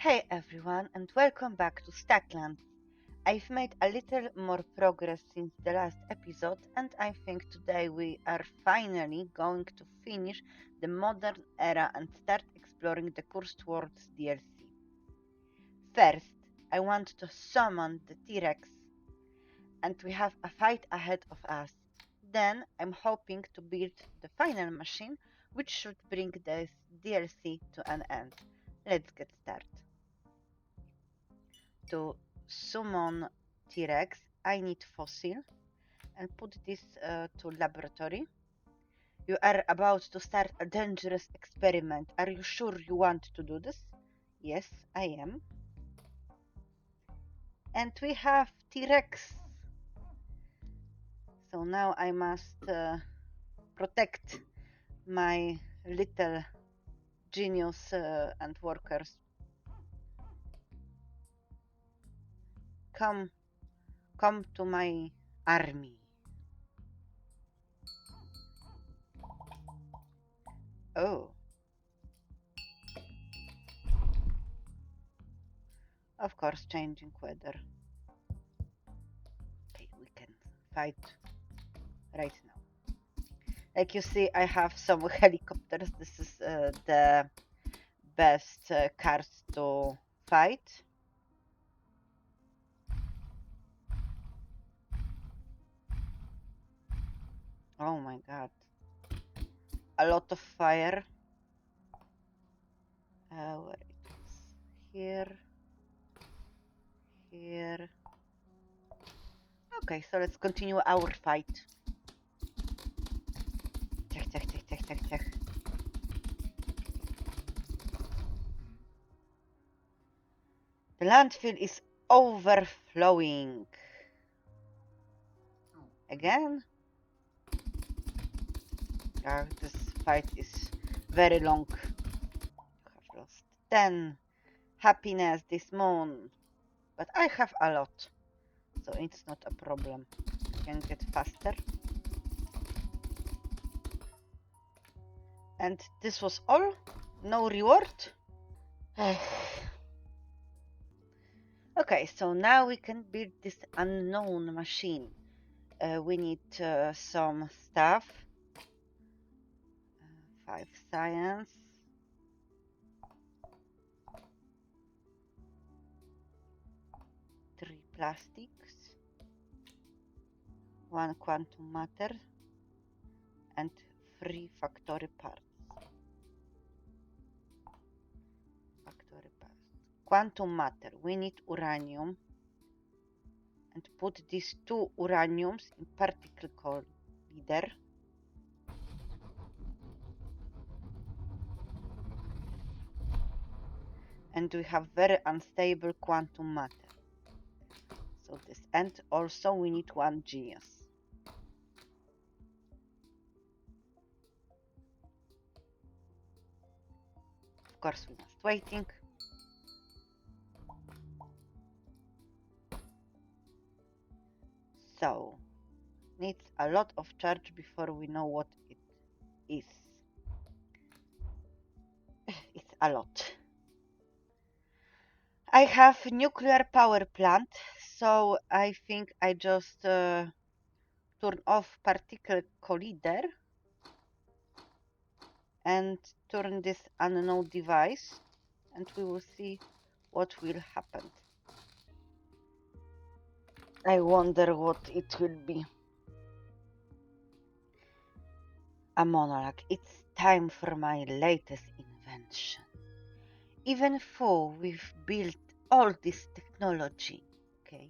Hey everyone, and welcome back to Stacklands. I've made a little more progress since the last episode, and I think today we are finally going to finish the modern era and start exploring the Cursed Worlds DLC. First, I want to summon the T-Rex, and we have a fight ahead of us. Then, I'm hoping to build the final machine, which should bring this DLC to an end. Let's get started. To summon T-Rex, I need fossil and put this to laboratory. You are about to start a dangerous experiment. Are you sure you want to do this? Yes, I am. And we have T-Rex. So now I must protect my little genius and workers. Come to my army. Oh, of course, changing weather. Okay, we can fight right now. Like you see, I have some helicopters. This is the best cars to fight. Oh my god. A lot of fire. Where it is? Here. Here. Okay, so let's continue our fight. Ciach, ciach, ciach, ciach, ciach, ciach. The landfill is overflowing. Again? This fight is very long. You have lost 10 happiness this month. But I have a lot. So it's not a problem. I can get faster. And this was all? No reward? Okay, so now we can build this unknown machine. We need some stuff. 5 science. 3 plastics. 1 quantum matter. And 3 factory parts. Quantum matter. We need uranium. And put these 2 uraniums in particle collider. And we have very unstable quantum matter. So this, and also we need 1 genius. Of course we must waiting. So needs a lot of charge before we know what it is. It's a lot. I have nuclear power plant, so I think I just turn off particle collider and turn this unknown device, and we will see what will happen. I wonder what it will be. A monologue. It's time for my latest invention. Even though we've built all this technology, okay,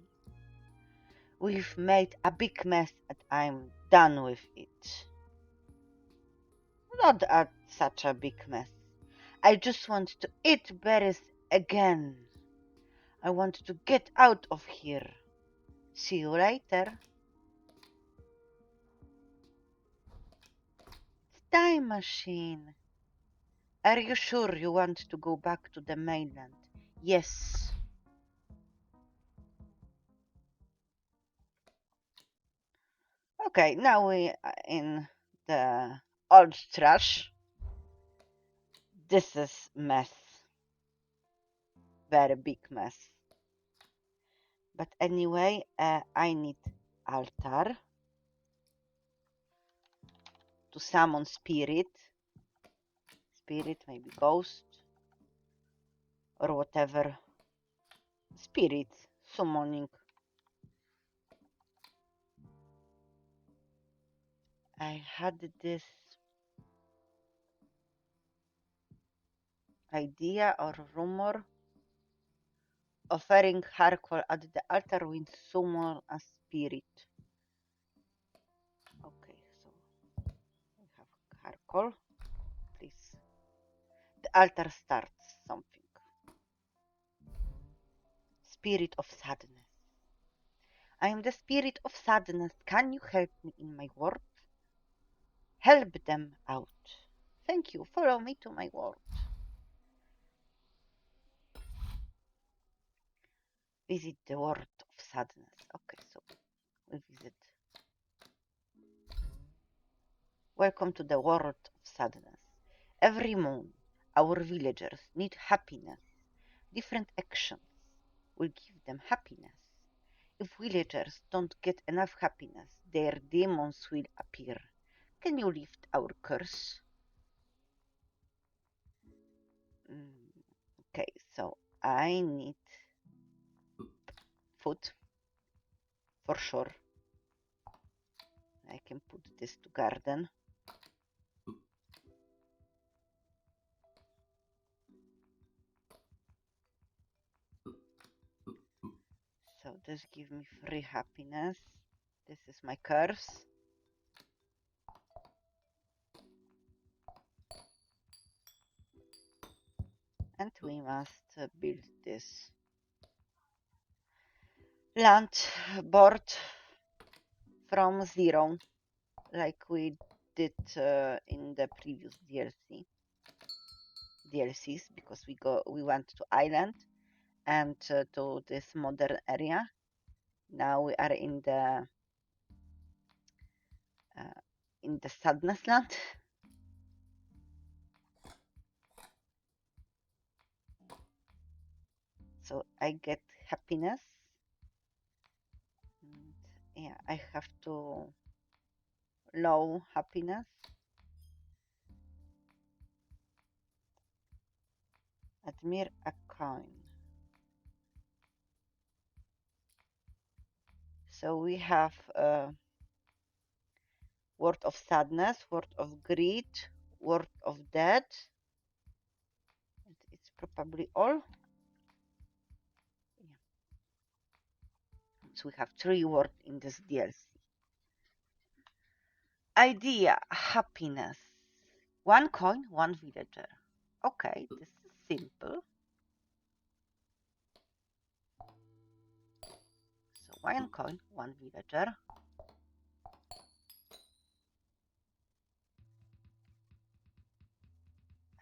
we've made a big mess and I'm done with it. Not such a big mess. I just want to eat berries again. I want to get out of here. See you later. Time machine. Are you sure you want to go back to the mainland? Yes. Okay, now we are in the old trash. This is mess. very big mess. But anyway, I need altar to summon spirit, maybe ghost, or whatever. Spirit summoning. I had this idea or rumor offering charcoal at the altar will summon a spirit. Okay, so we have charcoal. Please. The altar starts something. Spirit of sadness. I am the spirit of sadness. Can you help me in my world? Help them out. Thank you. Follow me to my world. Visit the world of sadness. Okay, so we visit. Welcome to the world of sadness. Every moon, our villagers need happiness. Different actions will give them happiness. If villagers don't get enough happiness, their demons will appear. Can you lift our curse? Okay, so I need food for sure. I can put this to garden. So this gives me free happiness. This is my curse. And we must build this land board from zero, like we did in the previous DLCs, because we went to island and to this modern area. Now we are in the sadness land. So I get happiness. And yeah, I have to low happiness. Admire a coin. So we have word of sadness, word of greed, word of death. It's probably all. Yeah. So we have 3 words in this DLC. Idea, happiness. 1 coin, 1 villager. Okay, this is simple. So 1 coin, 1 villager.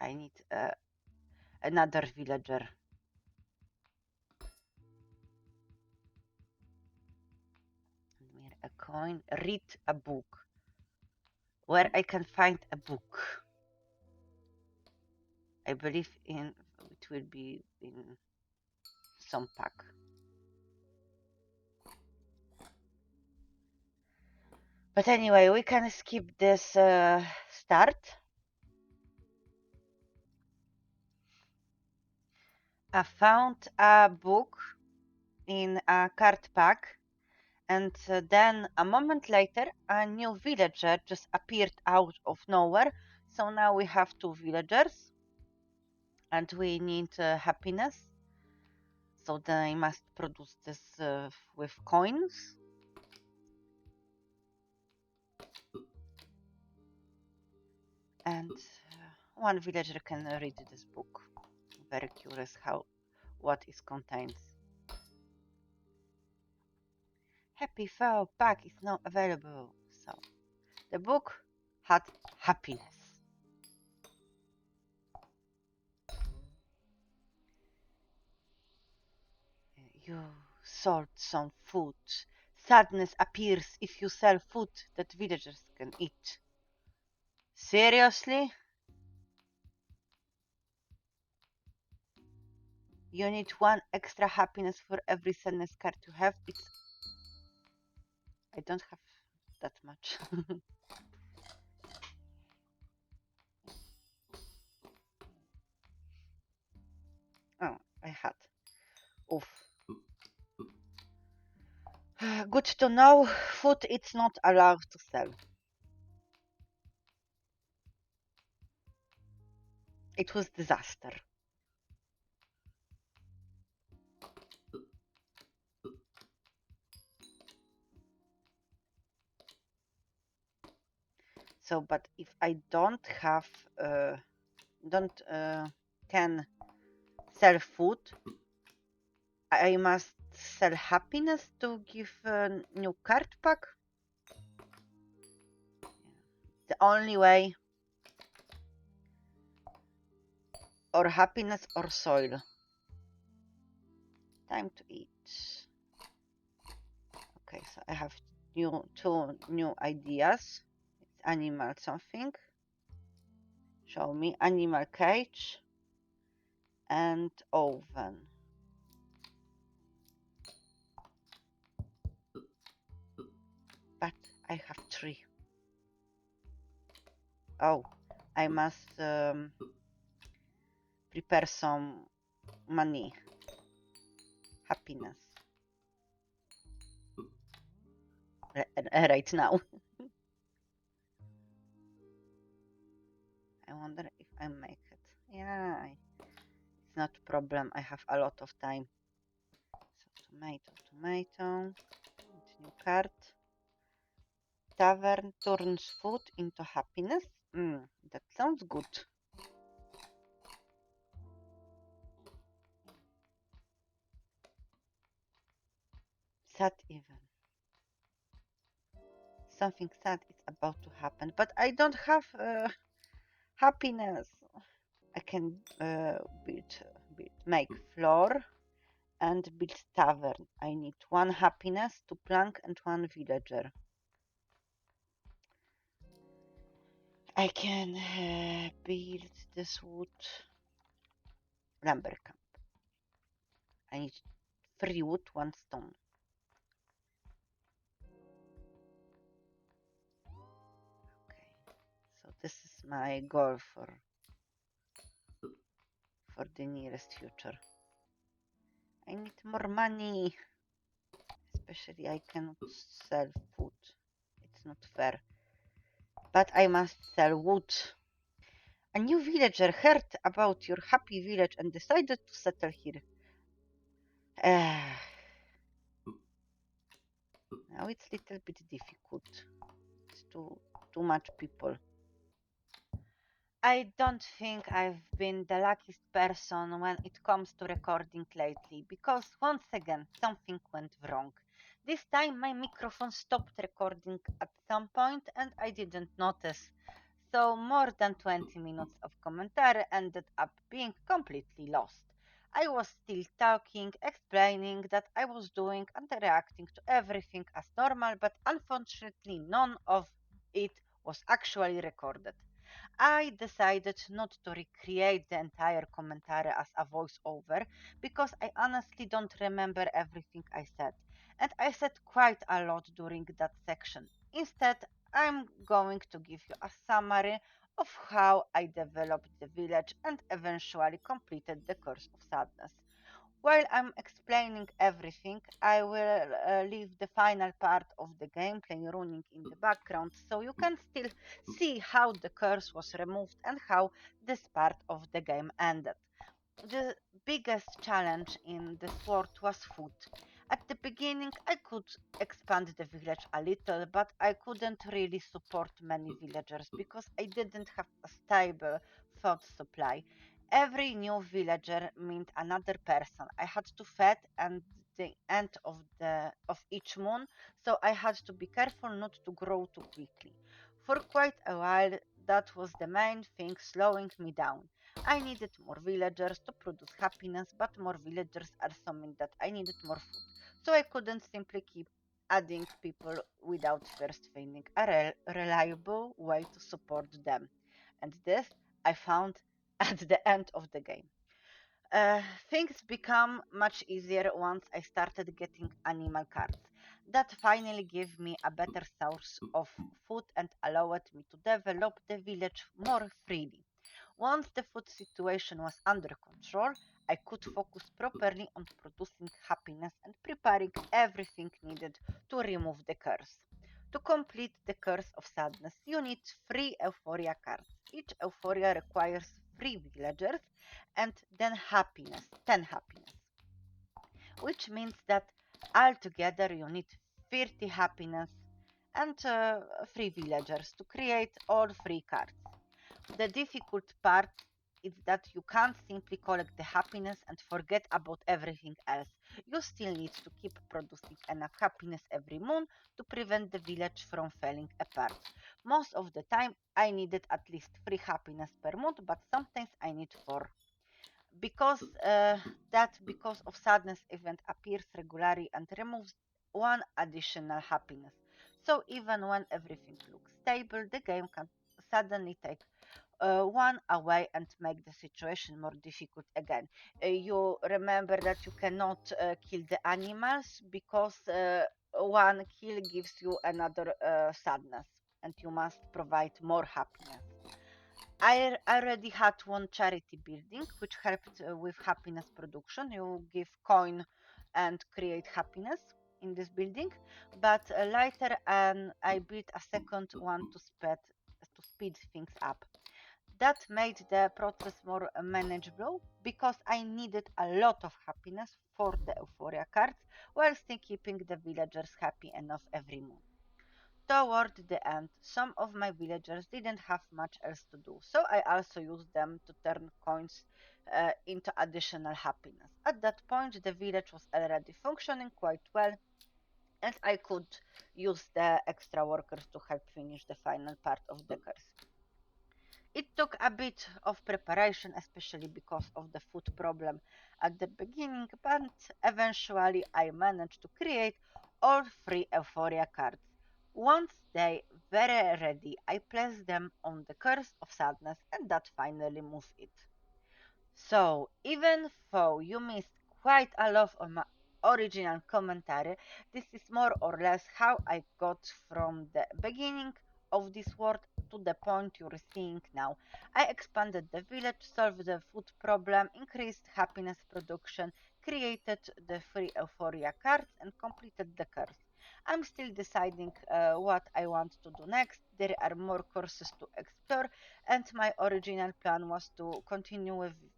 I need another villager. A coin, read a book. Where I can find a book? I believe it will be in some pack. But anyway, we can skip this start. I found a book in a card pack, and then a moment later a new villager just appeared out of nowhere. So now we have 2 villagers and we need happiness. So then I must produce this with coins. And 1 villager can read this book. Very curious what it contains. Happy Fowl pack is now available. So the book had happiness. You sold some food. Sadness appears if you sell food that villagers can eat. Seriously? You need 1 extra happiness for every sadness card you have. I don't have that much. Oh, I had. Oof. Good to know. Food it's not allowed to sell. It was disaster. So, but if I don't have, don't can sell food, I must sell happiness to give a new card pack. The only way, or happiness or soil. Time to eat. Okay, so I have two new ideas. It's animal something. Show me animal cage and oven. But I have 3. Oh, I must prepare some money. Happiness. Right now. I wonder if I make it. Yeah, it's not a problem. I have a lot of time. So tomato. New card. Tavern turns food into happiness. That sounds good. Sad even. Something sad is about to happen, but I don't have happiness. I can make floor and build tavern. I need 1 happiness, 2 plank and 1 villager. I can build this wood lumber camp. I need 3 wood, 1 stone. Okay, so this is my goal for the nearest future. I need more money. Especially I cannot sell food. It's not fair. But I must sell wood. A new villager heard about your happy village and decided to settle here. Now it's a little bit difficult. It's too much people. I don't think I've been the luckiest person when it comes to recording lately, because once again something went wrong. This time my microphone stopped recording at some point and I didn't notice. So more than 20 minutes of commentary ended up being completely lost. I was still talking, explaining that I was doing and reacting to everything as normal, but unfortunately none of it was actually recorded. I decided not to recreate the entire commentary as a voiceover because I honestly don't remember everything I said, and I said quite a lot during that section. Instead, I'm going to give you a summary of how I developed the village and eventually completed the Curse of Sadness. While I'm explaining everything, I will leave the final part of the gameplay running in the background so you can still see how the curse was removed and how this part of the game ended. The biggest challenge in this world was food. At the beginning, I could expand the village a little, but I couldn't really support many villagers because I didn't have a stable food supply. Every new villager meant another person I had to feed at the end of each moon, so I had to be careful not to grow too quickly. For quite a while, that was the main thing slowing me down. I needed more villagers to produce happiness, but more villagers assuming that I needed more food. So I couldn't simply keep adding people without first finding a reliable way to support them. And this I found at the end of the game. Uh, Things become much easier once I started getting animal cards. That finally gave me a better source of food and allowed me to develop the village more freely. Once the food situation was under control, I could focus properly on producing happiness and preparing everything needed to remove the curse. To complete the curse of sadness, you need 3 euphoria cards. Each euphoria requires 3 villagers and then happiness, 10 happiness, which means that altogether you need 30 happiness and 3 villagers to create all 3 cards. The difficult part is that you can't simply collect the happiness and forget about everything else. You still need to keep producing enough happiness every moon to prevent the village from falling apart. Most of the time, I needed at least 3 happiness per month, but sometimes I need 4 because because of sadness event appears regularly and removes 1 additional happiness. So even when everything looks stable, the game can suddenly take 1 away and make the situation more difficult again. You remember that you cannot kill the animals because 1 kill gives you another sadness, and you must provide more happiness. I already had one charity building which helped with happiness production. You give coin and create happiness in this building, but later I built a second one to speed things up. That made the process more manageable because I needed a lot of happiness for the Euphoria cards while still keeping the villagers happy enough every month. Toward the end, some of my villagers didn't have much else to do, so I also used them to turn coins into additional happiness. At that point, the village was already functioning quite well, and I could use the extra workers to help finish the final part of the curse. It took a bit of preparation, especially because of the food problem at the beginning, but eventually I managed to create all 3 Euphoria cards. Once they were ready, I placed them on the Curse of Sadness, and that finally moved it. So, even though you missed quite a lot of my original commentary, this is more or less how I got from the beginning of this world to the point you're seeing now. I expanded the village, solved the food problem, increased happiness production, created the 3 Euphoria cards, and completed the curse. I'm still deciding what I want to do next. There are more courses to explore, and my original plan was to continue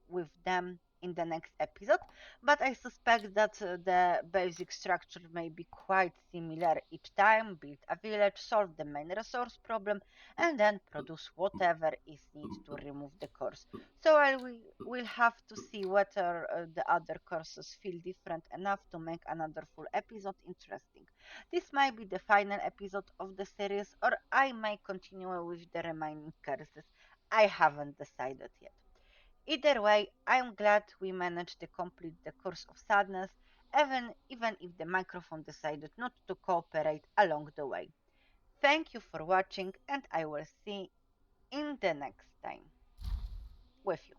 with them in the next episode, but I suspect that the basic structure may be quite similar each time: build a village, solve the main resource problem, and then produce whatever is needed to remove the curse. So I will have to see whether the other courses feel different enough to make another full episode interesting. This might be the final episode of the series, or I might continue with the remaining curses. I haven't decided yet. Either way, I'm glad we managed to complete the Course of Sadness, even if the microphone decided not to cooperate along the way. Thank you for watching, and I will see in the next time with you.